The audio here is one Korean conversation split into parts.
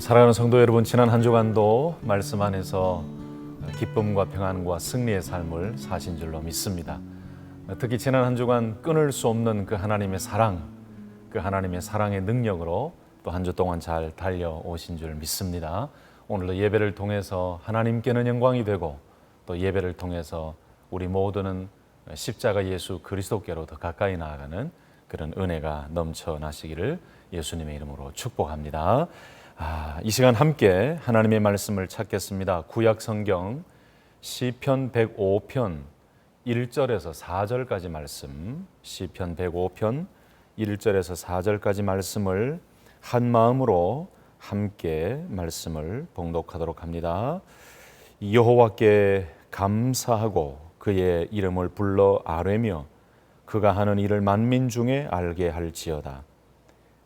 사랑하는 성도 여러분, 지난 한 주간도 말씀 안에서 기쁨과 평안과 승리의 삶을 사신 줄로 믿습니다. 특히 지난 한 주간 끊을 수 없는 그 하나님의 사랑, 그 하나님의 사랑의 능력으로 또 한 주 동안 잘 달려오신 줄 믿습니다. 오늘도 예배를 통해서 하나님께는 영광이 되고 또 예배를 통해서 우리 모두는 십자가 예수 그리스도께로 더 가까이 나아가는 그런 은혜가 넘쳐나시기를 예수님의 이름으로 축복합니다. 이 시간 함께 하나님의 말씀을 찾겠습니다. 구약 성경 시편 105편 1절에서 4절까지 말씀, 시편 105편 1절에서 4절까지 말씀을 한 마음으로 함께 말씀을 봉독하도록 합니다. 여호와께 감사하고 그의 이름을 불러 아뢰며 그가 하는 일을 만민 중에 알게 할지어다.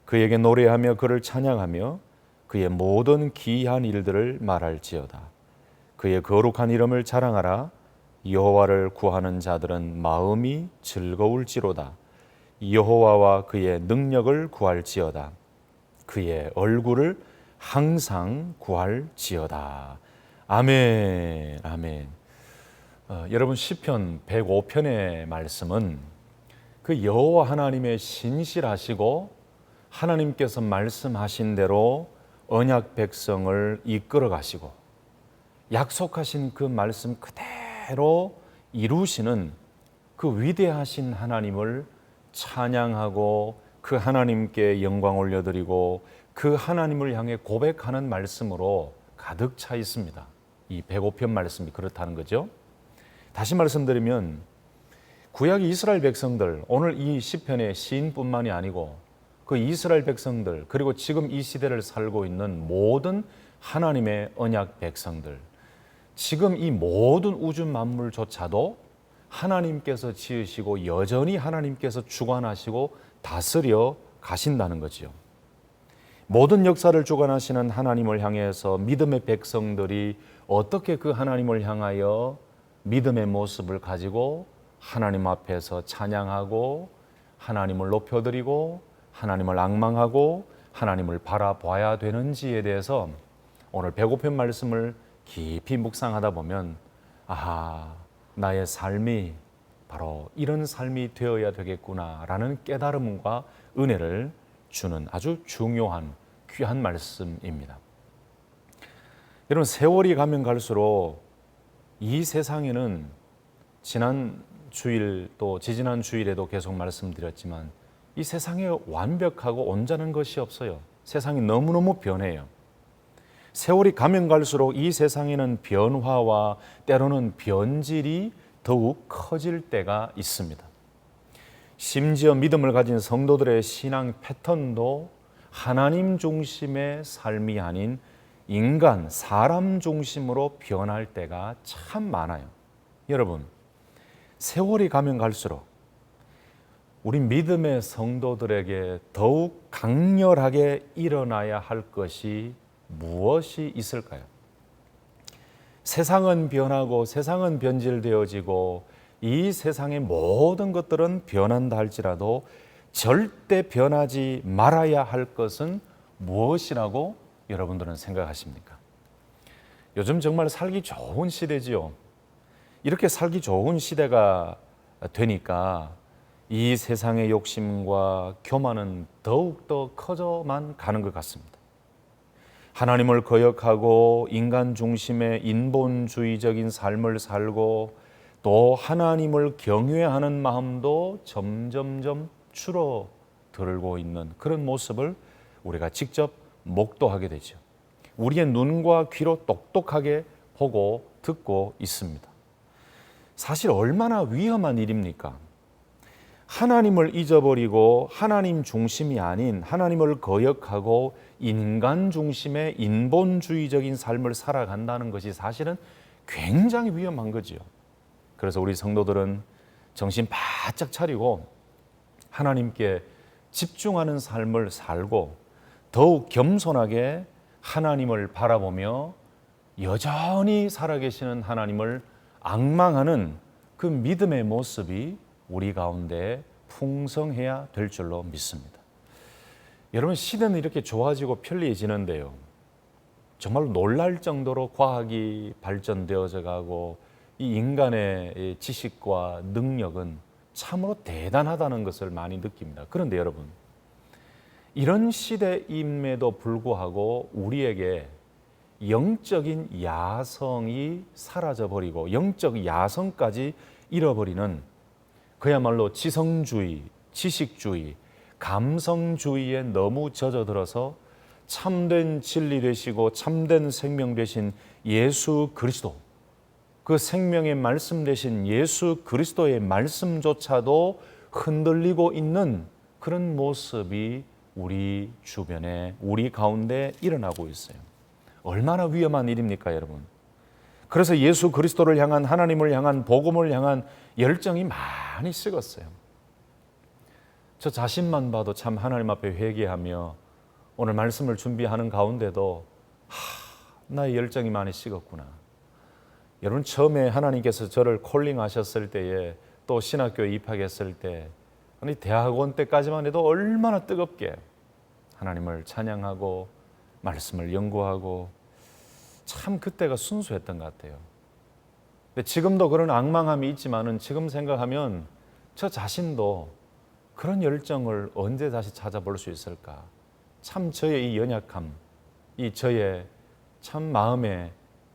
그에게 노래하며 그를 찬양하며 그의 모든 기이한 일들을 말할지어다. 그의 거룩한 이름을 자랑하라. 여호와를 구하는 자들은 마음이 즐거울지로다. 여호와와 그의 능력을 구할지어다. 그의 얼굴을 항상 구할지어다. 아멘, 아멘. 여러분, 시편 105편의 말씀은 그 여호와 하나님의 신실하시고 하나님께서 말씀하신 대로 언약 백성을 이끌어 가시고 약속하신 그 말씀 그대로 이루시는 그 위대하신 하나님을 찬양하고 그 하나님께 영광 올려드리고 그 하나님을 향해 고백하는 말씀으로 가득 차 있습니다. 이 105편 말씀이 그렇다는 거죠. 다시 말씀드리면 구약의 이스라엘 백성들, 오늘 이 시편의 시인뿐만이 아니고 그 이스라엘 백성들, 그리고 지금 이 시대를 살고 있는 모든 하나님의 언약 백성들, 지금 이 모든 우주 만물조차도 하나님께서 지으시고 여전히 하나님께서 주관하시고 다스려 가신다는 거지요. 모든 역사를 주관하시는 하나님을 향해서 믿음의 백성들이 어떻게 그 하나님을 향하여 믿음의 모습을 가지고 하나님 앞에서 찬양하고 하나님을 높여드리고 하나님을 앙망하고 하나님을 바라봐야 되는지에 대해서 오늘 105편 말씀을 깊이 묵상하다 보면 나의 삶이 바로 이런 삶이 되어야 되겠구나라는 깨달음과 은혜를 주는 아주 중요한 귀한 말씀입니다. 여러분, 세월이 가면 갈수록 이 세상에는 지난 주일 또 지지난 주일에도 계속 말씀드렸지만 이 세상에 완벽하고 온전한 것이 없어요. 세상이 너무너무 변해요. 세월이 가면 갈수록 이 세상에는 변화와 때로는 변질이 더욱 커질 때가 있습니다. 심지어 믿음을 가진 성도들의 신앙 패턴도 하나님 중심의 삶이 아닌 인간, 사람 중심으로 변할 때가 참 많아요. 여러분, 세월이 가면 갈수록 우리 믿음의 성도들에게 더욱 강렬하게 일어나야 할 것이 무엇이 있을까요? 세상은 변하고 세상은 변질되어지고 이 세상의 모든 것들은 변한다 할지라도 절대 변하지 말아야 할 것은 무엇이라고 여러분들은 생각하십니까? 요즘 정말 살기 좋은 시대지요. 이렇게 살기 좋은 시대가 되니까 이 세상의 욕심과 교만은 더욱더 커져만 가는 것 같습니다. 하나님을 거역하고 인간 중심의 인본주의적인 삶을 살고 또 하나님을 경외하는 마음도 점점점 줄어들고 있는 그런 모습을 우리가 직접 목도하게 되죠. 우리의 눈과 귀로 똑똑하게 보고 듣고 있습니다. 사실 얼마나 위험한 일입니까? 하나님을 잊어버리고 하나님 중심이 아닌 하나님을 거역하고 인간 중심의 인본주의적인 삶을 살아간다는 것이 사실은 굉장히 위험한 거지요. 그래서 우리 성도들은 정신 바짝 차리고 하나님께 집중하는 삶을 살고 더욱 겸손하게 하나님을 바라보며 여전히 살아계시는 하나님을 앙망하는 그 믿음의 모습이 우리 가운데 풍성해야 될 줄로 믿습니다. 여러분, 시대는 이렇게 좋아지고 편리해지는데요, 정말 놀랄 정도로 과학이 발전되어져 가고 이 인간의 지식과 능력은 참으로 대단하다는 것을 많이 느낍니다. 그런데 여러분, 이런 시대임에도 불구하고 우리에게 영적인 야성이 사라져버리고 영적 야성까지 잃어버리는 그야말로 지성주의, 지식주의, 감성주의에 너무 젖어들어서 참된 진리 되시고 참된 생명 되신 예수 그리스도, 그 생명의 말씀 되신 예수 그리스도의 말씀조차도 흔들리고 있는 그런 모습이 우리 주변에, 우리 가운데 일어나고 있어요. 얼마나 위험한 일입니까, 여러분? 그래서 예수 그리스도를 향한, 하나님을 향한, 복음을 향한 열정이 많이 식었어요. 저 자신만 봐도 참 하나님 앞에 회개하며 오늘 말씀을 준비하는 가운데도 나의 열정이 많이 식었구나. 여러분, 처음에 하나님께서 저를 콜링하셨을 때에, 또 신학교에 입학했을 때, 아니 대학원 때까지만 해도 얼마나 뜨겁게 하나님을 찬양하고 말씀을 연구하고 참 그때가 순수했던 것 같아요. 근데 지금도 그런 악망함이 있지만은 지금 생각하면 저 자신도 그런 열정을 언제 다시 찾아볼 수 있을까? 참 저의 이 연약함, 이 저의 참 마음의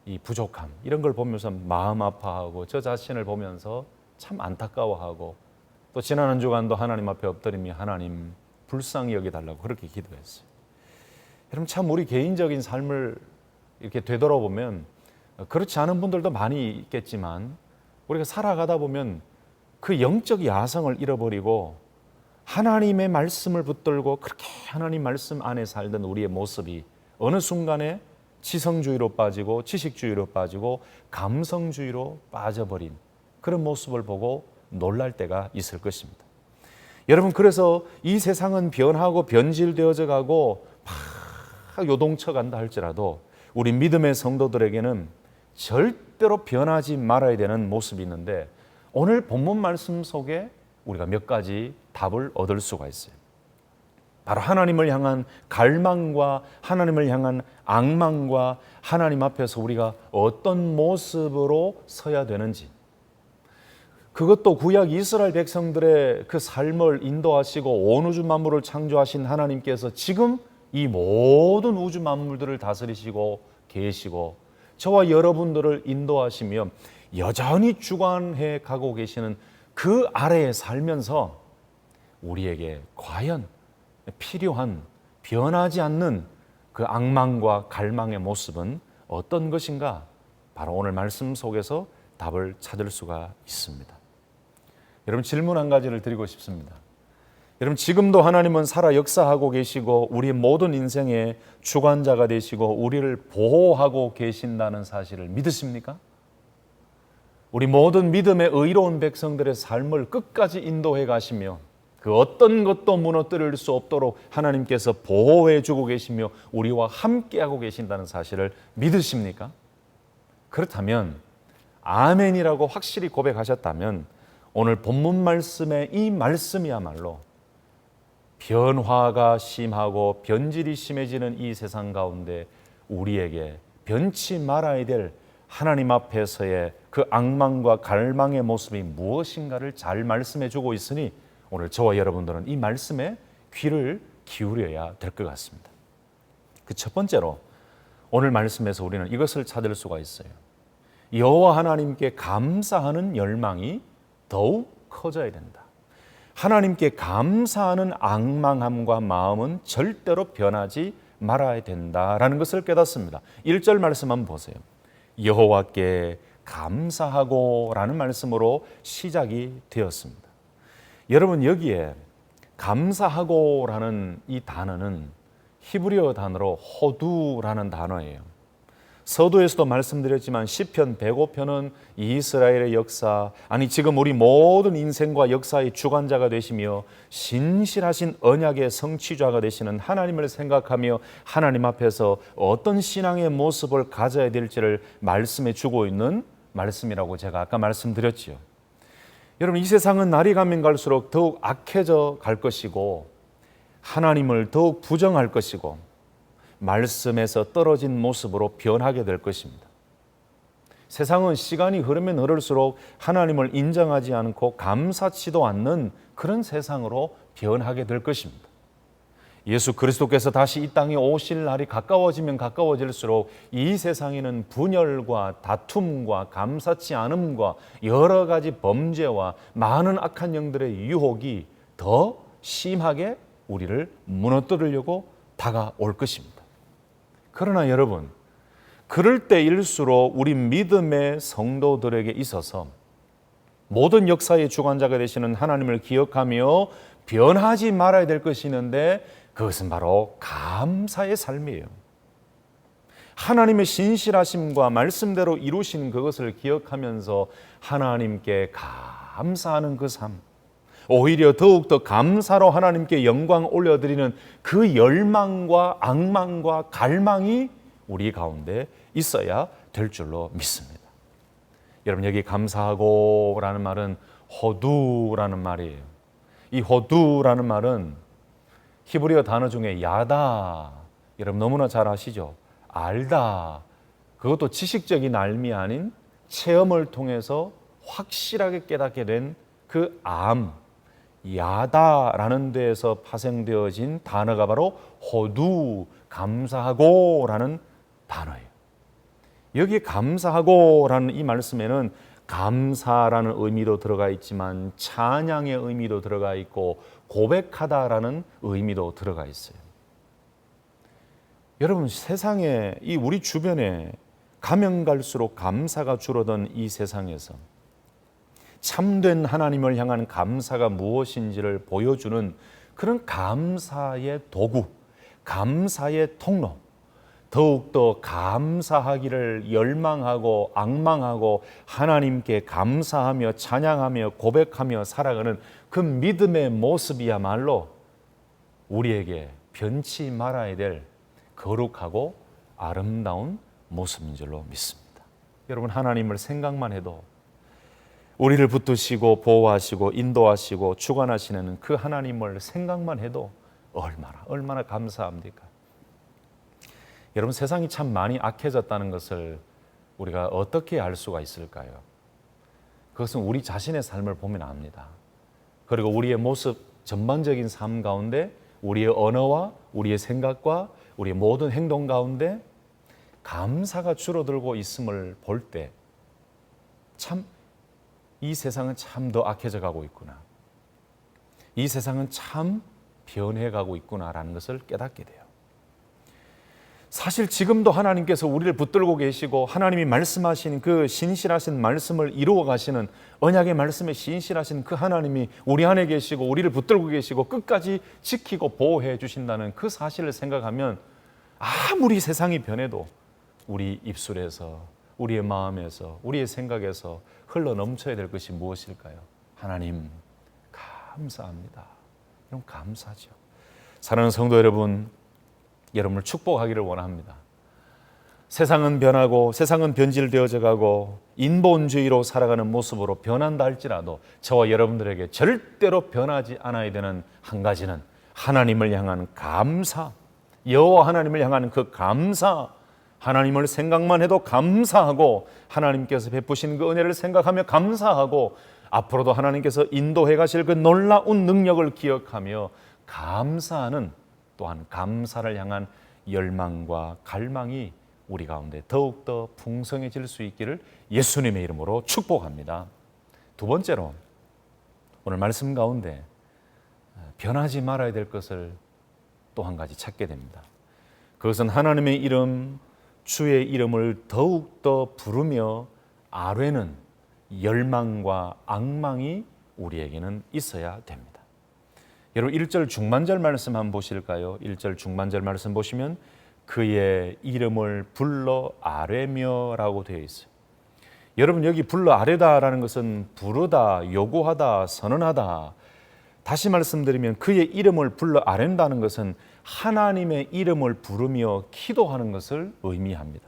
이 부족함, 이런 걸 보면서 마음 아파하고 저 자신을 보면서 참 안타까워하고, 또 지난 한 주간도 하나님 앞에 엎드리며 하나님 불쌍히 여겨달라고 그렇게 기도했어요. 여러분, 참 우리 개인적인 삶을 이렇게 되돌아보면 그렇지 않은 분들도 많이 있겠지만 우리가 살아가다 보면 그 영적 야성을 잃어버리고 하나님의 말씀을 붙들고 그렇게 하나님 말씀 안에 살던 우리의 모습이 어느 순간에 지성주의로 빠지고 지식주의로 빠지고 감성주의로 빠져버린 그런 모습을 보고 놀랄 때가 있을 것입니다. 여러분, 그래서 이 세상은 변하고 변질되어져 가고 막 요동쳐 간다 할지라도 우리 믿음의 성도들에게는 절대로 변하지 말아야 되는 모습이 있는데, 오늘 본문 말씀 속에 우리가 몇 가지 답을 얻을 수가 있어요. 바로 하나님을 향한 갈망과 하나님을 향한 앙망과 하나님 앞에서 우리가 어떤 모습으로 서야 되는지, 그것도 구약 이스라엘 백성들의 그 삶을 인도하시고 온 우주 만물을 창조하신 하나님께서 지금 이 모든 우주 만물들을 다스리시고 계시고 저와 여러분들을 인도하시며 여전히 주관해 가고 계시는 그 아래에 살면서 우리에게 과연 필요한 변하지 않는 그 앙망과 갈망의 모습은 어떤 것인가? 바로 오늘 말씀 속에서 답을 찾을 수가 있습니다. 여러분, 질문 한 가지를 드리고 싶습니다. 여러분, 지금도 하나님은 살아 역사하고 계시고 우리의 모든 인생의 주관자가 되시고 우리를 보호하고 계신다는 사실을 믿으십니까? 우리 모든 믿음의 의로운 백성들의 삶을 끝까지 인도해 가시며 그 어떤 것도 무너뜨릴 수 없도록 하나님께서 보호해 주고 계시며 우리와 함께하고 계신다는 사실을 믿으십니까? 그렇다면 아멘이라고 확실히 고백하셨다면 오늘 본문 말씀의 이 말씀이야말로 변화가 심하고 변질이 심해지는 이 세상 가운데 우리에게 변치 말아야 될 하나님 앞에서의 그 앙망과 갈망의 모습이 무엇인가를 잘 말씀해 주고 있으니 오늘 저와 여러분들은 이 말씀에 귀를 기울여야 될 것 같습니다. 그 첫 번째로 오늘 말씀에서 우리는 이것을 찾을 수가 있어요. 여호와 하나님께 감사하는 열망이 더욱 커져야 된다. 하나님께 감사하는 앙망함과 마음은 절대로 변하지 말아야 된다라는 것을 깨닫습니다. 1절 말씀 한번 보세요. 여호와께 감사하고 라는 말씀으로 시작이 되었습니다. 여러분, 여기에 감사하고 라는 이 단어는 히브리어 단어로 호두라는 단어예요. 서두에서도 말씀드렸지만 시편 105편은 이스라엘의 역사, 아니 지금 우리 모든 인생과 역사의 주관자가 되시며 신실하신 언약의 성취자가 되시는 하나님을 생각하며 하나님 앞에서 어떤 신앙의 모습을 가져야 될지를 말씀해 주고 있는 말씀이라고 제가 아까 말씀드렸지요. 여러분, 이 세상은 날이 가면 갈수록 더욱 악해져 갈 것이고 하나님을 더욱 부정할 것이고 말씀에서 떨어진 모습으로 변하게 될 것입니다. 세상은 시간이 흐르면 흐를수록 하나님을 인정하지 않고 감사치도 않는 그런 세상으로 변하게 될 것입니다. 예수 그리스도께서 다시 이 땅에 오실 날이 가까워지면 가까워질수록 이 세상에는 분열과 다툼과 감사치 않음과 여러 가지 범죄와 많은 악한 영들의 유혹이 더 심하게 우리를 무너뜨리려고 다가올 것입니다. 그러나 여러분, 그럴 때일수록 우리 믿음의 성도들에게 있어서 모든 역사의 주관자가 되시는 하나님을 기억하며 변하지 말아야 될 것이 있는데, 그것은 바로 감사의 삶이에요. 하나님의 신실하심과 말씀대로 이루신 그것을 기억하면서 하나님께 감사하는 그 삶, 오히려 더욱더 감사로 하나님께 영광 올려드리는 그 열망과 앙망과 갈망이 우리 가운데 있어야 될 줄로 믿습니다. 여러분, 여기 감사하고라는 말은 호두라는 말이에요. 이 호두라는 말은 히브리어 단어 중에 야다, 여러분 너무나 잘 아시죠? 알다, 그것도 지식적인 알미 아닌 체험을 통해서 확실하게 깨닫게 된 그 야다라는 데에서 파생되어진 단어가 바로 호두, 감사하고라는 단어예요. 여기 감사하고라는 이 말씀에는 감사라는 의미도 들어가 있지만 찬양의 의미도 들어가 있고 고백하다라는 의미도 들어가 있어요. 여러분, 세상에, 이 우리 주변에 가면 갈수록 감사가 줄어든 이 세상에서 참된 하나님을 향한 감사가 무엇인지를 보여주는 그런 감사의 도구, 감사의 통로, 더욱더 감사하기를 열망하고 앙망하고 하나님께 감사하며 찬양하며 고백하며 살아가는 그 믿음의 모습이야말로 우리에게 변치 말아야 될 거룩하고 아름다운 모습인 줄로 믿습니다. 여러분, 하나님을 생각만 해도, 우리를 붙드시고 보호하시고 인도하시고 주관하시는 그 하나님을 생각만 해도 얼마나 감사합니까? 여러분, 세상이 참 많이 악해졌다는 것을 우리가 어떻게 알 수가 있을까요? 그것은 우리 자신의 삶을 보면 압니다. 그리고 우리의 모습, 전반적인 삶 가운데 우리의 언어와 우리의 생각과 우리의 모든 행동 가운데 감사가 줄어들고 있음을 볼 때 참 이 세상은 참 더 악해져 가고 있구나, 이 세상은 참 변해가고 있구나라는 것을 깨닫게 돼요. 사실 지금도 하나님께서 우리를 붙들고 계시고 하나님이 말씀하신 그 신실하신 말씀을 이루어 가시는 언약의 말씀에 신실하신 그 하나님이 우리 안에 계시고 우리를 붙들고 계시고 끝까지 지키고 보호해 주신다는 그 사실을 생각하면 아무리 세상이 변해도 우리 입술에서, 우리의 마음에서, 우리의 생각에서 흘러 넘쳐야 될 것이 무엇일까요? 하나님 감사합니다. 여러분, 감사죠. 사랑하는 성도 여러분, 여러분을 축복하기를 원합니다. 세상은 변하고 세상은 변질되어져 가고 인본주의로 살아가는 모습으로 변한다 할지라도 저와 여러분들에게 절대로 변하지 않아야 되는 한 가지는 하나님을 향한 감사, 여호와 하나님을 향한 그 감사, 하나님을 생각만 해도 감사하고 하나님께서 베푸신 그 은혜를 생각하며 감사하고 앞으로도 하나님께서 인도해 가실 그 놀라운 능력을 기억하며 감사하는, 또한 감사를 향한 열망과 갈망이 우리 가운데 더욱더 풍성해질 수 있기를 예수님의 이름으로 축복합니다. 두 번째로, 오늘 말씀 가운데 변하지 말아야 될 것을 또 한 가지 찾게 됩니다. 그것은 하나님의 이름, 주의 이름을 더욱더 부르며 아뢰는 열망과 앙망이 우리에게는 있어야 됩니다. 여러분, 1절 중반절 말씀 한번 보실까요? 1절 중반절 말씀 보시면 그의 이름을 불러 아뢰며 라고 되어 있어요. 여러분, 여기 불러 아뢰다라는 것은 부르다, 요구하다, 선언하다. 다시 말씀드리면 그의 이름을 불러 아뢰다는 것은 하나님의 이름을 부르며 기도하는 것을 의미합니다.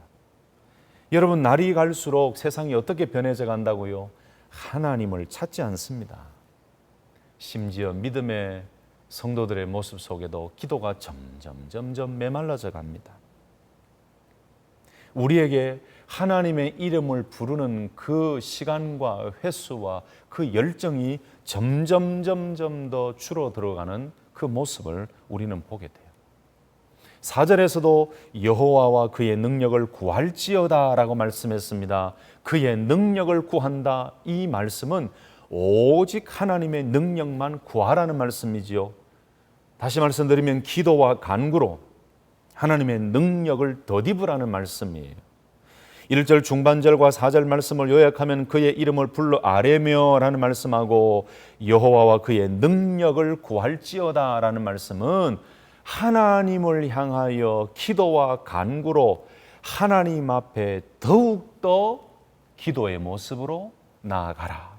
여러분, 날이 갈수록 세상이 어떻게 변해져 간다고요? 하나님을 찾지 않습니다. 심지어 믿음의 성도들의 모습 속에도 기도가 점점 메말라져 갑니다. 우리에게 하나님의 이름을 부르는 그 시간과 횟수와 그 열정이 점점 더 줄어들어가는 그 모습을 우리는 보게 돼요. 4절에서도 여호와와 그의 능력을 구할지어다 라고 말씀했습니다. 그의 능력을 구한다, 이 말씀은 오직 하나님의 능력만 구하라는 말씀이지요. 다시 말씀드리면 기도와 간구로 하나님의 능력을 덧입으라는 말씀이에요. 1절 중반절과 4절 말씀을 요약하면 그의 이름을 불러 아뢰며 라는 말씀하고 여호와와 그의 능력을 구할지어다 라는 말씀은 하나님을 향하여 기도와 간구로 하나님 앞에 더욱더 기도의 모습으로 나아가라.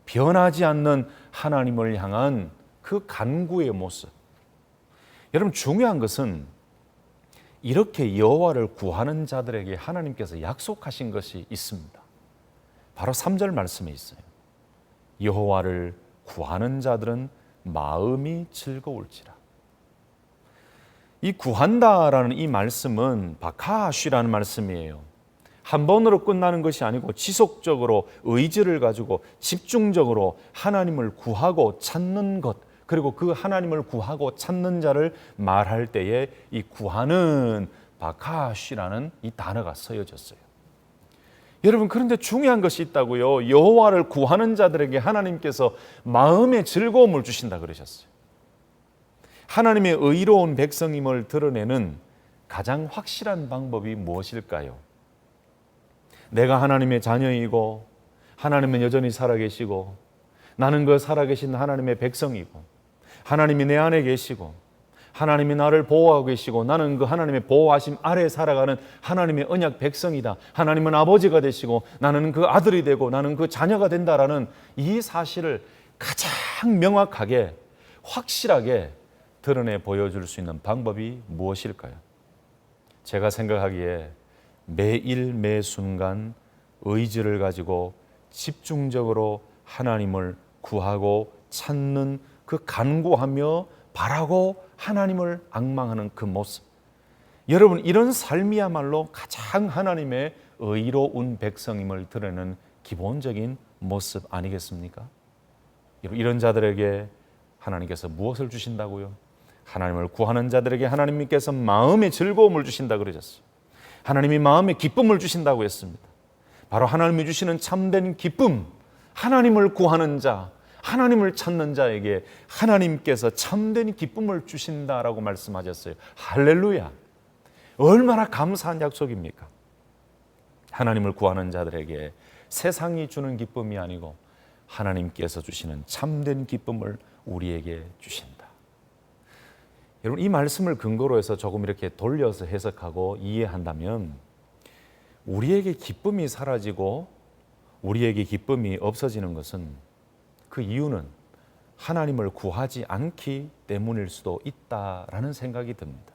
변하지 않는 하나님을 향한 그 간구의 모습. 여러분, 중요한 것은 이렇게 여호와를 구하는 자들에게 하나님께서 약속하신 것이 있습니다. 바로 3절 말씀에 있어요. 여호와를 구하는 자들은 마음이 즐거울지라. 이 구한다라는 이 말씀은 바카쉬라는 말씀이에요. 한 번으로 끝나는 것이 아니고 지속적으로 의지를 가지고 집중적으로 하나님을 구하고 찾는 것, 그리고 그 하나님을 구하고 찾는 자를 말할 때에 이 구하는 바카쉬라는 이 단어가 쓰여졌어요. 여러분, 그런데 중요한 것이 있다고요. 여호와를 구하는 자들에게 하나님께서 마음의 즐거움을 주신다 그러셨어요. 하나님의 의로운 백성임을 드러내는 가장 확실한 방법이 무엇일까요? 내가 하나님의 자녀이고 하나님은 여전히 살아계시고 나는 그 살아계신 하나님의 백성이고 하나님이 내 안에 계시고 하나님이 나를 보호하고 계시고 나는 그 하나님의 보호하심 아래 살아가는 하나님의 언약 백성이다. 하나님은 아버지가 되시고 나는 그 아들이 되고 나는 그 자녀가 된다라는 이 사실을 가장 명확하게 확실하게 드러내 보여줄 수 있는 방법이 무엇일까요? 제가 생각하기에 매일 매 순간 의지를 가지고 집중적으로 하나님을 구하고 찾는 그 간구하며 바라고 하나님을 앙망하는 그 모습. 여러분, 이런 삶이야말로 가장 하나님의 의로운 백성임을 드러내는 기본적인 모습 아니겠습니까? 이런 자들에게 하나님께서 무엇을 주신다고요? 하나님을 구하는 자들에게 하나님께서 마음의 즐거움을 주신다 그러셨어요. 하나님이 마음의 기쁨을 주신다고 했습니다. 바로 하나님이 주시는 참된 기쁨, 하나님을 구하는 자, 하나님을 찾는 자에게 하나님께서 참된 기쁨을 주신다라고 말씀하셨어요. 할렐루야! 얼마나 감사한 약속입니까? 하나님을 구하는 자들에게 세상이 주는 기쁨이 아니고 하나님께서 주시는 참된 기쁨을 우리에게 주신다. 여러분, 이 말씀을 근거로 해서 조금 이렇게 돌려서 해석하고 이해한다면 우리에게 기쁨이 사라지고 우리에게 기쁨이 없어지는 것은 그 이유는 하나님을 구하지 않기 때문일 수도 있다라는 생각이 듭니다.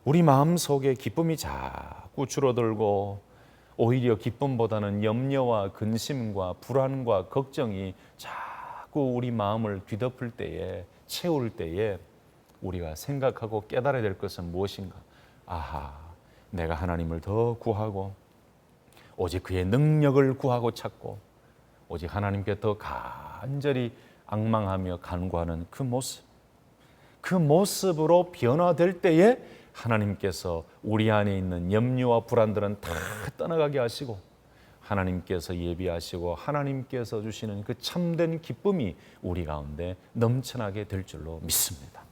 우리 마음속에 기쁨이 자꾸 줄어들고 오히려 기쁨보다는 염려와 근심과 불안과 걱정이 자꾸 우리 마음을 뒤덮을 때에, 채울 때에 우리가 생각하고 깨달아야 될 것은 무엇인가? 아하, 내가 하나님을 더 구하고 오직 그의 능력을 구하고 찾고 오직 하나님께 더 간절히 앙망하며 간구하는 그 모습, 그 모습으로 변화될 때에 하나님께서 우리 안에 있는 염려와 불안들은 다 떠나가게 하시고 하나님께서 예비하시고 하나님께서 주시는 그 참된 기쁨이 우리 가운데 넘쳐나게 될 줄로 믿습니다.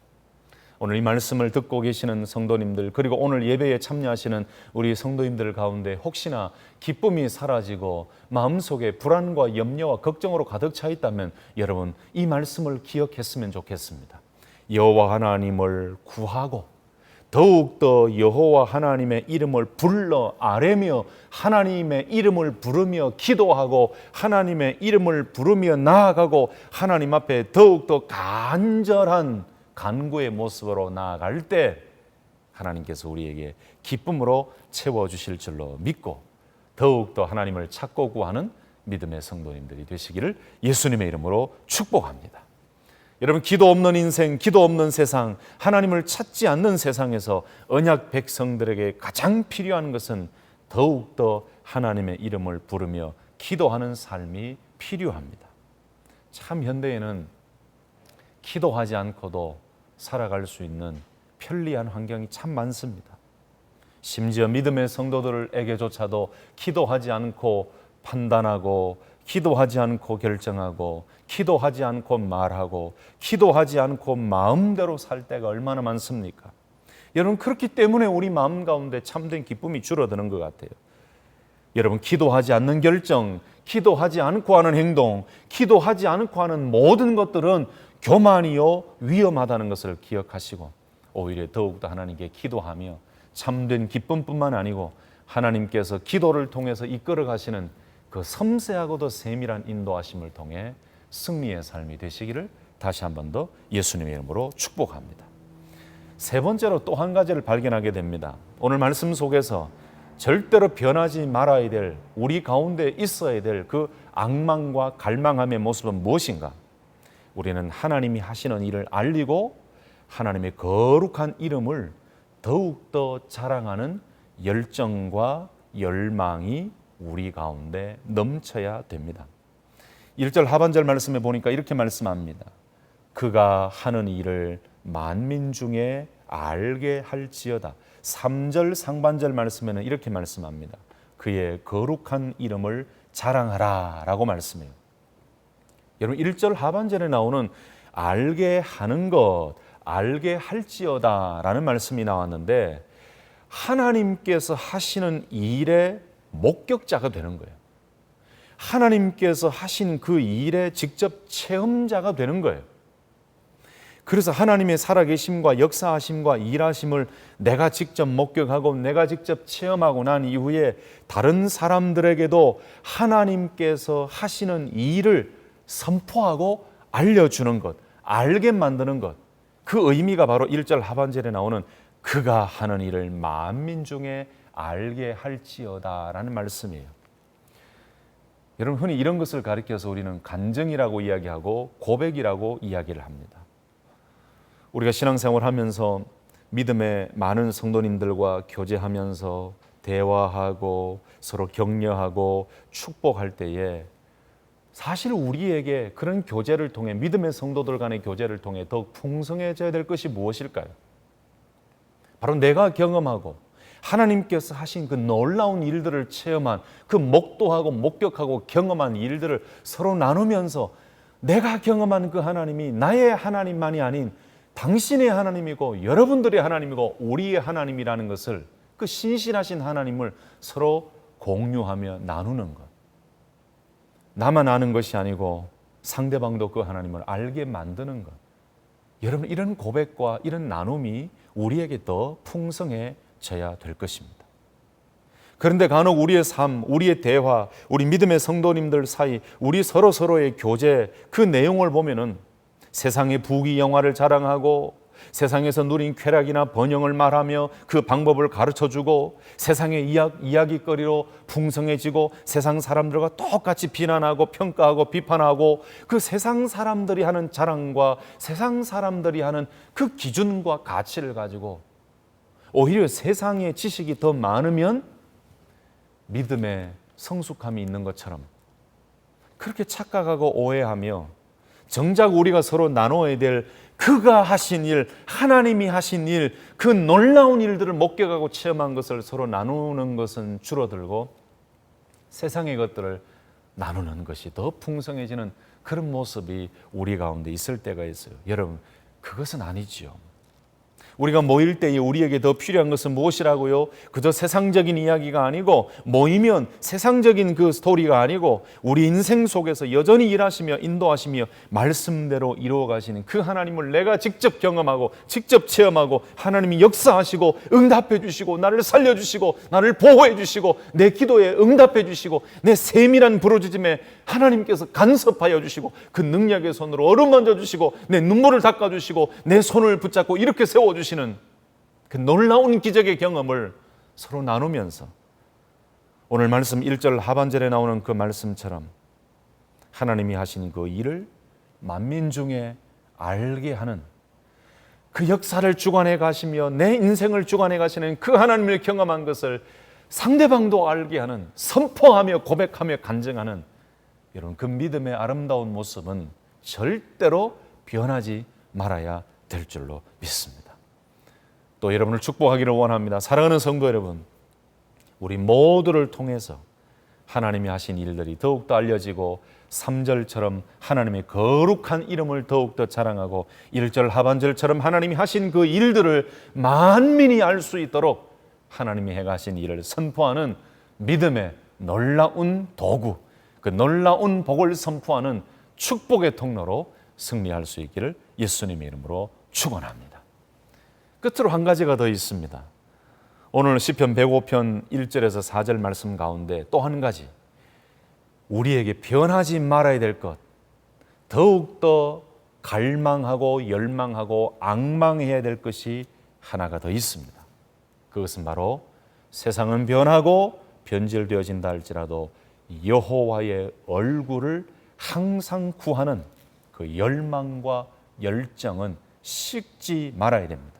오늘 이 말씀을 듣고 계시는 성도님들, 그리고 오늘 예배에 참여하시는 우리 성도님들 가운데 혹시나 기쁨이 사라지고 마음속에 불안과 염려와 걱정으로 가득 차 있다면 여러분, 이 말씀을 기억했으면 좋겠습니다. 여호와 하나님을 구하고 더욱더 여호와 하나님의 이름을 불러 아뢰며 하나님의 이름을 부르며 기도하고 하나님의 이름을 부르며 나아가고 하나님 앞에 더욱더 간절한 간구의 모습으로 나아갈 때 하나님께서 우리에게 기쁨으로 채워주실 줄로 믿고 더욱더 하나님을 찾고 구하는 믿음의 성도님들이 되시기를 예수님의 이름으로 축복합니다. 여러분, 기도 없는 인생, 기도 없는 세상, 하나님을 찾지 않는 세상에서 언약 백성들에게 가장 필요한 것은 더욱더 하나님의 이름을 부르며 기도하는 삶이 필요합니다. 참 현대에는 기도하지 않고도 살아갈 수 있는 편리한 환경이 참 많습니다. 심지어 믿음의 성도들에게조차도 기도하지 않고 판단하고, 기도하지 않고 결정하고, 기도하지 않고 말하고, 기도하지 않고 마음대로 살 때가 얼마나 많습니까? 여러분, 그렇기 때문에 우리 마음 가운데 참된 기쁨이 줄어드는 것 같아요. 여러분, 기도하지 않는 결정, 기도하지 않고 하는 행동, 기도하지 않고 하는 모든 것들은 교만이요 위험하다는 것을 기억하시고, 오히려 더욱더 하나님께 기도하며 참된 기쁨뿐만 아니고 하나님께서 기도를 통해서 이끌어 가시는 그 섬세하고도 세밀한 인도하심을 통해 승리의 삶이 되시기를 다시 한 번 더 예수님의 이름으로 축복합니다. 세 번째로 또 한 가지를 발견하게 됩니다. 오늘 말씀 속에서 절대로 변하지 말아야 될, 우리 가운데 있어야 될 그 악망과 갈망함의 모습은 무엇인가? 우리는 하나님이 하시는 일을 알리고 하나님의 거룩한 이름을 더욱더 자랑하는 열정과 열망이 우리 가운데 넘쳐야 됩니다. 1절 하반절 말씀에 보니까 이렇게 말씀합니다. 그가 하는 일을 만민 중에 알게 할지어다. 3절 상반절 말씀에는 이렇게 말씀합니다. 그의 거룩한 이름을 자랑하라 라고 말씀해요. 여러분, 1절 하반절에 나오는 알게 하는 것, 알게 할지어다 라는 말씀이 나왔는데, 하나님께서 하시는 일의 목격자가 되는 거예요. 하나님께서 하신 그 일의 직접 체험자가 되는 거예요. 그래서 하나님의 살아계심과 역사하심과 일하심을 내가 직접 목격하고 내가 직접 체험하고 난 이후에 다른 사람들에게도 하나님께서 하시는 일을 선포하고 알려주는 것, 알게 만드는 것, 그 의미가 바로 1절 하반절에 나오는 그가 하는 일을 만민 중에 알게 할지어다 라는 말씀이에요. 여러분, 흔히 이런 것을 가리켜서 우리는 간증이라고 이야기하고 고백이라고 이야기를 합니다. 우리가 신앙생활 하면서 믿음의 많은 성도님들과 교제하면서 대화하고 서로 격려하고 축복할 때에 사실 우리에게 그런 교제를 통해, 믿음의 성도들 간의 교제를 통해 더욱 풍성해져야 될 것이 무엇일까요? 바로 내가 경험하고 하나님께서 하신 그 놀라운 일들을 체험한, 그 목도하고 목격하고 경험한 일들을 서로 나누면서 내가 경험한 그 하나님이 나의 하나님만이 아닌 당신의 하나님이고 여러분들의 하나님이고 우리의 하나님이라는 것을, 그 신실하신 하나님을 서로 공유하며 나누는 것. 나만 아는 것이 아니고 상대방도 그 하나님을 알게 만드는 것. 여러분, 이런 고백과 이런 나눔이 우리에게 더 풍성해져야 될 것입니다. 그런데 간혹 우리의 삶, 우리의 대화, 우리 믿음의 성도님들 사이 우리 서로의 교제, 그 내용을 보면은 세상의 부귀영화를 자랑하고 세상에서 누린 쾌락이나 번영을 말하며 그 방법을 가르쳐주고 세상의 이야기거리로 풍성해지고 세상 사람들과 똑같이 비난하고 평가하고 비판하고 그 세상 사람들이 하는 자랑과 세상 사람들이 하는 그 기준과 가치를 가지고 오히려 세상의 지식이 더 많으면 믿음의 성숙함이 있는 것처럼 그렇게 착각하고 오해하며 정작 우리가 서로 나눠야 될 그가 하신 일, 하나님이 하신 일, 그 놀라운 일들을 목격하고 체험한 것을 서로 나누는 것은 줄어들고 세상의 것들을 나누는 것이 더 풍성해지는 그런 모습이 우리 가운데 있을 때가 있어요. 여러분, 그것은 아니지요. 우리가 모일 때에 우리에게 더 필요한 것은 무엇이라고요? 그저 세상적인 이야기가 아니고, 모이면 세상적인 그 스토리가 아니고 우리 인생 속에서 여전히 일하시며 인도하시며 말씀대로 이루어 가시는 그 하나님을 내가 직접 경험하고 직접 체험하고 하나님이 역사하시고 응답해 주시고 나를 살려주시고 나를 보호해 주시고 내 기도에 응답해 주시고 내 세밀한 부르짖음에 하나님께서 간섭하여 주시고 그 능력의 손으로 어루만져 주시고 내 눈물을 닦아 주시고 내 손을 붙잡고 이렇게 세워 주시는 그 놀라운 기적의 경험을 서로 나누면서 오늘 말씀 1절 하반절에 나오는 그 말씀처럼 하나님이 하신 그 일을 만민 중에 알게 하는, 그 역사를 주관해 가시며 내 인생을 주관해 가시는 그 하나님을 경험한 것을 상대방도 알게 하는, 선포하며 고백하며 간증하는 여러분, 그 믿음의 아름다운 모습은 절대로 변하지 말아야 될 줄로 믿습니다. 또 여러분을 축복하기를 원합니다. 사랑하는 성도 여러분, 우리 모두를 통해서 하나님이 하신 일들이 더욱더 알려지고 3절처럼 하나님의 거룩한 이름을 더욱더 자랑하고 1절 하반절처럼 하나님이 하신 그 일들을 만민이 알 수 있도록 하나님이 행하신 일을 선포하는 믿음의 놀라운 도구, 그 놀라운 복을 선포하는 축복의 통로로 승리할 수 있기를 예수님의 이름으로 축원합니다. 끝으로 한 가지가 더 있습니다. 오늘 시편 105편 1절에서 4절 말씀 가운데 또 한 가지, 우리에게 변하지 말아야 될 것, 더욱더 갈망하고 열망하고 앙망해야 될 것이 하나가 더 있습니다. 그것은 바로 세상은 변하고 변질되어진다 할지라도 여호와의 얼굴을 항상 구하는 그 열망과 열정은 식지 말아야 됩니다.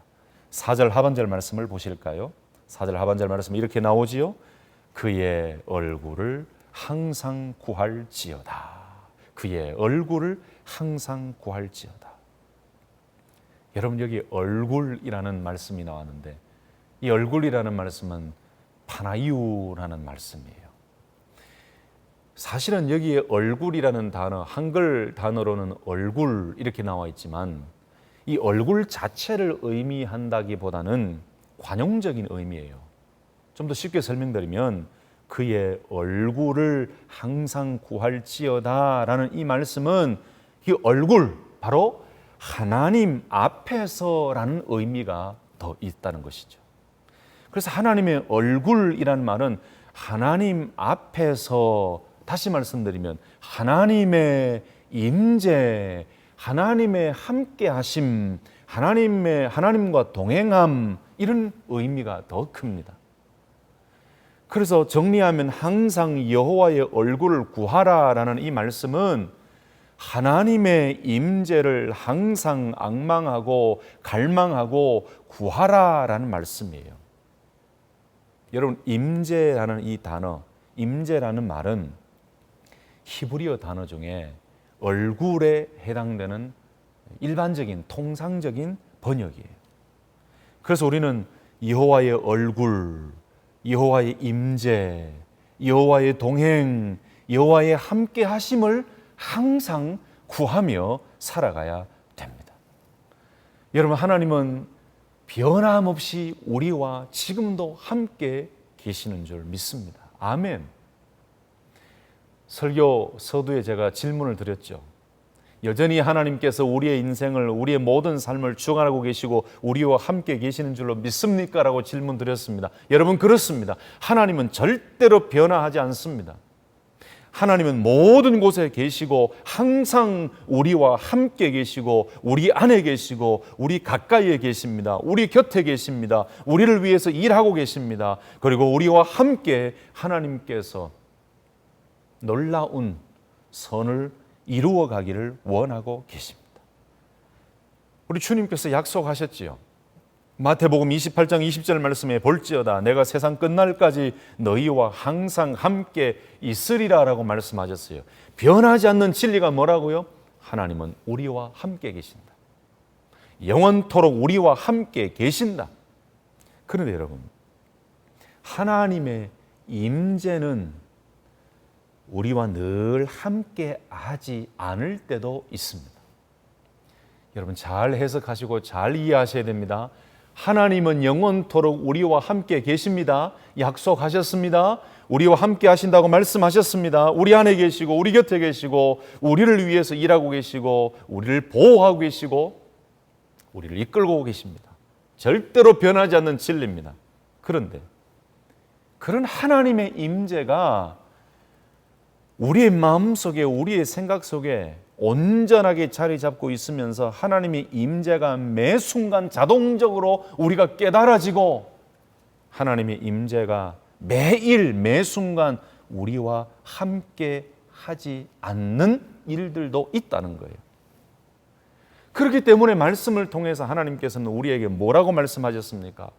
4절 하반절 말씀을 보실까요? 4절 하반절 말씀 이렇게 나오지요. 그의 얼굴을 항상 구할지어다. 그의 얼굴을 항상 구할지어다. 여러분, 여기 얼굴이라는 말씀이 나왔는데 이 얼굴이라는 말씀은 파나이우라는 말씀이에요. 사실은 여기에 얼굴이라는 단어, 한글 단어로는 얼굴 이렇게 나와 있지만 이 얼굴 자체를 의미한다기보다는 관용적인 의미예요. 좀 더 쉽게 설명드리면 그의 얼굴을 항상 구할지어다 라는 이 말씀은 이 얼굴, 바로 하나님 앞에서라는 의미가 더 있다는 것이죠. 그래서 하나님의 얼굴이란 말은 하나님 앞에서, 다시 말씀드리면 하나님의 임재, 하나님의 함께하심, 하나님과 동행함, 이런 의미가 더 큽니다. 그래서 정리하면 항상 여호와의 얼굴을 구하라라는 이 말씀은 하나님의 임재를 항상 앙망하고 갈망하고 구하라라는 말씀이에요. 여러분, 임재라는 이 단어, 임재라는 말은 히브리어 단어 중에 얼굴에 해당되는 일반적인 통상적인 번역이에요. 그래서 우리는 여호와의 얼굴, 여호와의 임재, 여호와의 동행, 여호와의 함께 하심을 항상 구하며 살아가야 됩니다. 여러분, 하나님은 변함없이 우리와 지금도 함께 계시는 줄 믿습니다. 아멘. 설교 서두에 제가 질문을 드렸죠. 여전히 하나님께서 우리의 인생을, 우리의 모든 삶을 주관하고 계시고 우리와 함께 계시는 줄로 믿습니까? 라고 질문 드렸습니다. 여러분, 그렇습니다. 하나님은 절대로 변화하지 않습니다. 하나님은 모든 곳에 계시고 항상 우리와 함께 계시고 우리 안에 계시고 우리 가까이에 계십니다. 우리 곁에 계십니다. 우리를 위해서 일하고 계십니다. 그리고 우리와 함께 하나님께서 놀라운 선을 이루어 가기를 원하고 계십니다. 우리 주님께서 약속하셨지요. 마태복음 28장 20절 말씀에 볼지어다 내가 세상 끝날까지 너희와 항상 함께 있으리라 라고 말씀하셨어요. 변하지 않는 진리가 뭐라고요? 하나님은 우리와 함께 계신다. 영원토록 우리와 함께 계신다. 그런데 여러분, 하나님의 임재는 우리와 늘 함께 하지 않을 때도 있습니다. 여러분, 잘 해석하시고 잘 이해하셔야 됩니다. 하나님은 영원토록 우리와 함께 계십니다. 약속하셨습니다. 우리와 함께 하신다고 말씀하셨습니다. 우리 안에 계시고 우리 곁에 계시고 우리를 위해서 일하고 계시고 우리를 보호하고 계시고 우리를 이끌고 계십니다. 절대로 변하지 않는 진리입니다. 그런데 그런 하나님의 임재가 우리의 마음속에, 우리의 생각 속에 온전하게 자리 잡고 있으면서 하나님의 임재가 매 순간 자동적으로 우리가 깨달아지고 하나님의 임재가 매일 매 순간 우리와 함께 하지 않는 일들도 있다는 거예요. 그렇기 때문에 말씀을 통해서 하나님께서는 우리에게 뭐라고 말씀하셨습니까?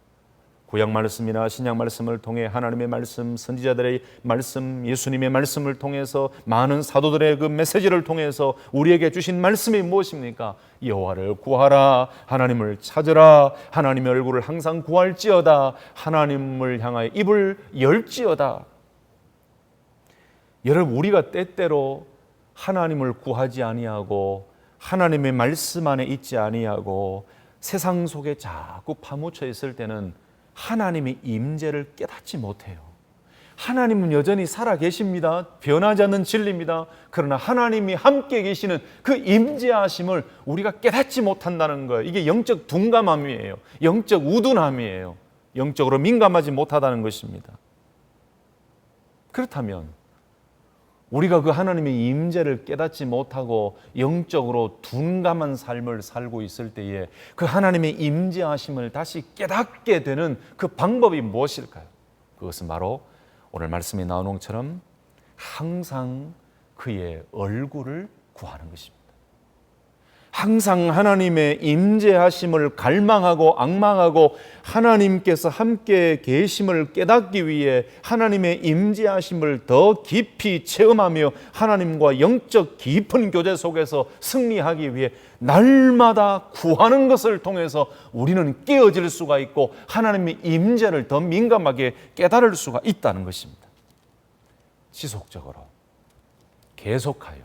구약 말씀이나 신약 말씀을 통해 하나님의 말씀, 선지자들의 말씀, 예수님의 말씀을 통해서 많은 사도들의 그 메시지를 통해서 우리에게 주신 말씀이 무엇입니까? 여호와를 구하라, 하나님을 찾으라, 하나님의 얼굴을 항상 구할지어다, 하나님을 향하여 입을 열지어다. 여러분, 우리가 때때로 하나님을 구하지 아니하고 하나님의 말씀 안에 있지 아니하고 세상 속에 자꾸 파묻혀 있을 때는 하나님의 임재를 깨닫지 못해요. 하나님은 여전히 살아 계십니다. 변하지 않는 진리입니다. 그러나 하나님이 함께 계시는 그 임재하심을 우리가 깨닫지 못한다는 거예요. 이게 영적 둔감함이에요. 영적 우둔함이에요. 영적으로 민감하지 못하다는 것입니다. 그렇다면 우리가 그 하나님의 임재를 깨닫지 못하고 영적으로 둔감한 삶을 살고 있을 때에 그 하나님의 임재하심을 다시 깨닫게 되는 그 방법이 무엇일까요? 그것은 바로 오늘 말씀이 나오는 것처럼 항상 그의 얼굴을 구하는 것입니다. 항상 하나님의 임재하심을 갈망하고 앙망하고 하나님께서 함께 계심을 깨닫기 위해 하나님의 임재하심을 더 깊이 체험하며 하나님과 영적 깊은 교제 속에서 승리하기 위해 날마다 구하는 것을 통해서 우리는 깨어질 수가 있고 하나님의 임재를 더 민감하게 깨달을 수가 있다는 것입니다. 지속적으로 계속하여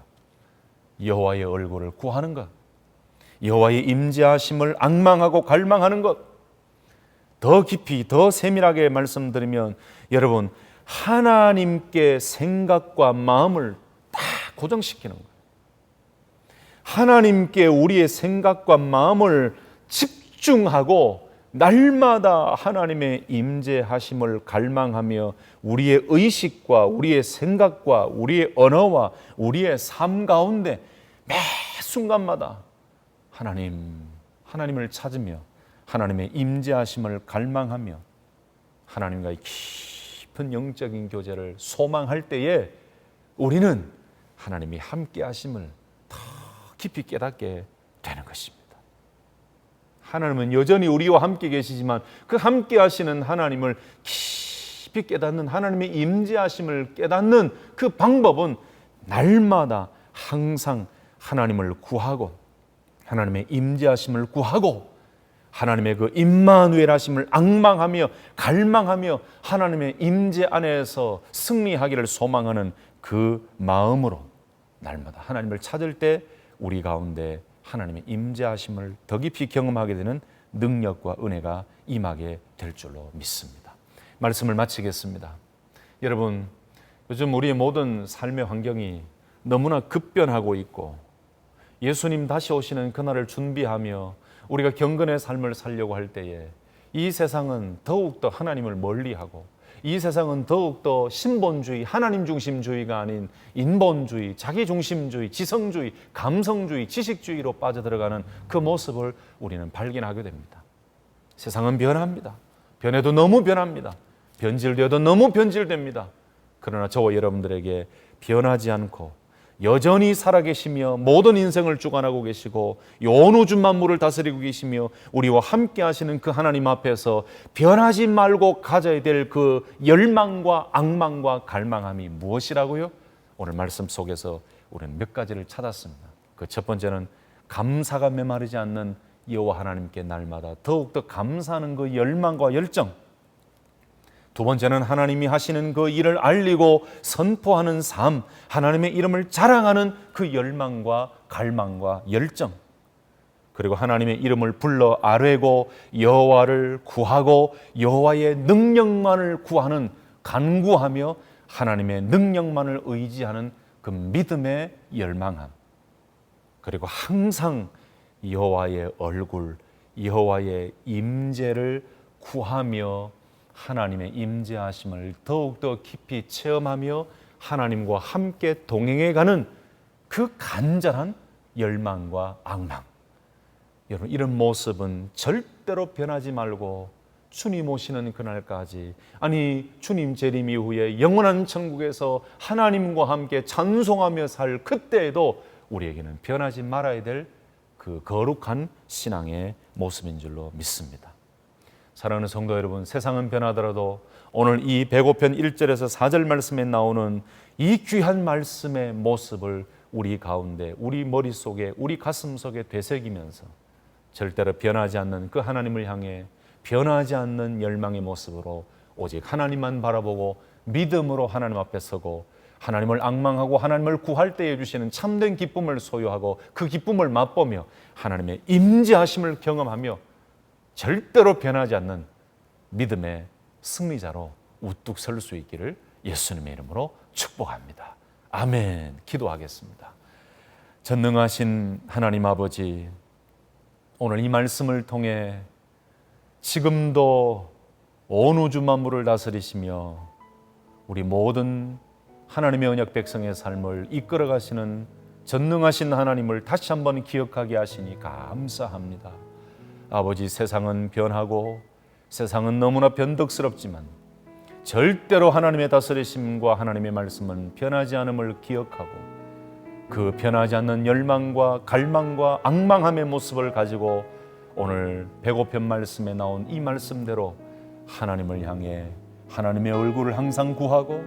여호와의 얼굴을 구하는 것, 여호와의 임재하심을 앙망하고 갈망하는 것, 더 깊이 더 세밀하게 말씀드리면 여러분, 하나님께 생각과 마음을 다 고정시키는 거예요. 하나님께 우리의 생각과 마음을 집중하고 날마다 하나님의 임재하심을 갈망하며 우리의 의식과 우리의 생각과 우리의 언어와 우리의 삶 가운데 매 순간마다 하나님을 찾으며 하나님의 임재하심을 갈망하며 하나님과의 깊은 영적인 교제를 소망할 때에 우리는 하나님이 함께 하심을 더 깊이 깨닫게 되는 것입니다. 하나님은 여전히 우리와 함께 계시지만 그 함께 하시는 하나님을 깊이 깨닫는 하나님의 임재하심을 깨닫는 그 방법은 날마다 항상 하나님을 구하고 하나님의 임재하심을 구하고 하나님의 그 임마누엘 하심을 앙망하며 갈망하며 하나님의 임재 안에서 승리하기를 소망하는 그 마음으로 날마다 하나님을 찾을 때 우리 가운데 하나님의 임재하심을 더 깊이 경험하게 되는 능력과 은혜가 임하게 될 줄로 믿습니다. 말씀을 마치겠습니다. 여러분, 요즘 우리의 모든 삶의 환경이 너무나 급변하고 있고 예수님 다시 오시는 그날을 준비하며 우리가 경건의 삶을 살려고 할 때에 이 세상은 더욱더 하나님을 멀리하고 이 세상은 더욱더 신본주의, 하나님 중심주의가 아닌 인본주의, 자기중심주의, 지성주의, 감성주의, 지식주의로 빠져들어가는 그 모습을 우리는 발견하게 됩니다. 세상은 변합니다. 변해도 너무 변합니다. 변질되어도 너무 변질됩니다. 그러나 저와 여러분들에게 변하지 않고 여전히 살아계시며 모든 인생을 주관하고 계시고 온 우주 만물을 다스리고 계시며 우리와 함께 하시는 그 하나님 앞에서 변하지 말고 가져야 될 그 열망과 앙망과 갈망함이 무엇이라고요? 오늘 말씀 속에서 우리는 몇 가지를 찾았습니다. 그 첫 번째는 감사가 메마르지 않는 여호와 하나님께 날마다 더욱더 감사하는 그 열망과 열정. 두 번째는 하나님이 하시는 그 일을 알리고 선포하는 삶, 하나님의 이름을 자랑하는 그 열망과 갈망과 열정. 그리고 하나님의 이름을 불러 아뢰고 여호와를 구하고 여호와의 능력만을 구하는, 간구하며 하나님의 능력만을 의지하는 그 믿음의 열망함. 그리고 항상 여호와의 얼굴, 여호와의 임재를 구하며 하나님의 임재하심을 더욱더 깊이 체험하며 하나님과 함께 동행해가는 그 간절한 열망과 앙망. 여러분, 이런 모습은 절대로 변하지 말고 주님 오시는 그날까지, 아니 주님 재림 이후에 영원한 천국에서 하나님과 함께 찬송하며 살 그때에도 우리에게는 변하지 말아야 될 그 거룩한 신앙의 모습인 줄로 믿습니다. 사랑하는 성도 여러분, 세상은 변하더라도 오늘 이 배고편 1절에서 4절 말씀에 나오는 이 귀한 말씀의 모습을 우리 가운데, 우리 머릿속에, 우리 가슴속에 되새기면서 절대로 변하지 않는 그 하나님을 향해 변하지 않는 열망의 모습으로 오직 하나님만 바라보고 믿음으로 하나님 앞에 서고 하나님을 앙망하고 하나님을 구할 때에 주시는 참된 기쁨을 소유하고 그 기쁨을 맛보며 하나님의 임재하심을 경험하며 절대로 변하지 않는 믿음의 승리자로 우뚝 설 수 있기를 예수님의 이름으로 축복합니다. 아멘. 기도하겠습니다. 전능하신 하나님 아버지, 오늘 이 말씀을 통해 지금도 온 우주 만물을 다스리시며 우리 모든 하나님의 언약 백성의 삶을 이끌어 가시는 전능하신 하나님을 다시 한번 기억하게 하시니 감사합니다. 아버지, 세상은 변하고 세상은 너무나 변덕스럽지만 절대로 하나님의 다스리심과 하나님의 말씀은 변하지 않음을 기억하고 그 변하지 않는 열망과 갈망과 앙망함의 모습을 가지고 오늘 배고픈 말씀에 나온 이 말씀대로 하나님을 향해 하나님의 얼굴을 항상 구하고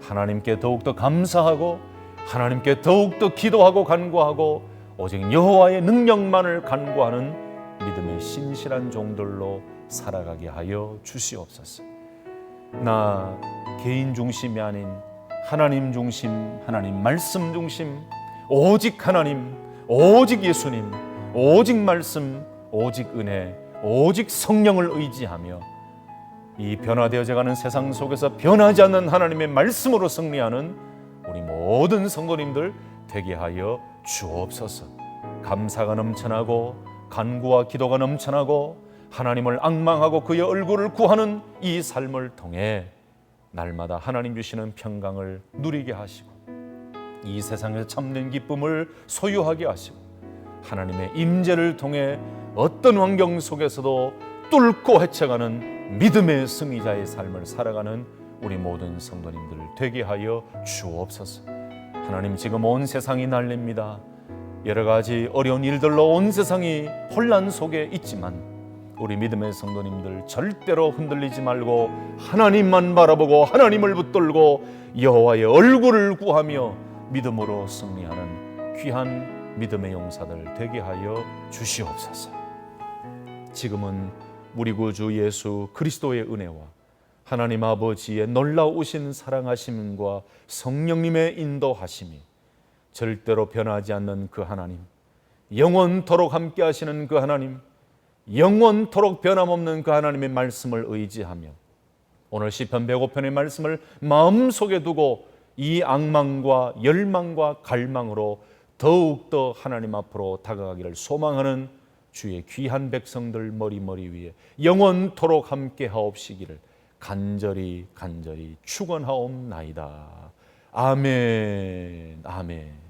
하나님께 더욱더 감사하고 하나님께 더욱더 기도하고 간구하고 오직 여호와의 능력만을 간구하는 믿음의 신실한 종들로 살아가게 하여 주시옵소서. 나 개인 중심이 아닌 하나님 중심, 하나님 말씀 중심, 오직 하나님, 오직 예수님, 오직 말씀, 오직 은혜, 오직 성령을 의지하며 이 변화되어져가는 세상 속에서 변하지 않는 하나님의 말씀으로 승리하는 우리 모든 성도님들 되게 하여 주옵소서. 감사가 넘쳐나고 간구와 기도가 넘쳐나고 하나님을 앙망하고 그의 얼굴을 구하는 이 삶을 통해 날마다 하나님 주시는 평강을 누리게 하시고 이 세상에서 참된 기쁨을 소유하게 하시고 하나님의 임재를 통해 어떤 환경 속에서도 뚫고 헤쳐가는 믿음의 승리자의 삶을 살아가는 우리 모든 성도님들 되게 하여 주옵소서. 하나님, 지금 온 세상이 난립니다. 여러 가지 어려운 일들로 온 세상이 혼란 속에 있지만 우리 믿음의 성도님들 절대로 흔들리지 말고 하나님만 바라보고 하나님을 붙들고 여호와의 얼굴을 구하며 믿음으로 승리하는 귀한 믿음의 용사들 되게 하여 주시옵소서. 지금은 우리 구주 예수 그리스도의 은혜와 하나님 아버지의 놀라우신 사랑하심과 성령님의 인도하심이 절대로 변하지 않는 그 하나님, 영원토록 함께 하시는 그 하나님, 영원토록 변함없는 그 하나님의 말씀을 의지하며 오늘 시편 105편의 말씀을 마음속에 두고 이 앙망과 열망과 갈망으로 더욱더 하나님 앞으로 다가가기를 소망하는 주의 귀한 백성들 머리 위에 영원토록 함께 하옵시기를 간절히 축원하옵나이다. 아멘. 아멘.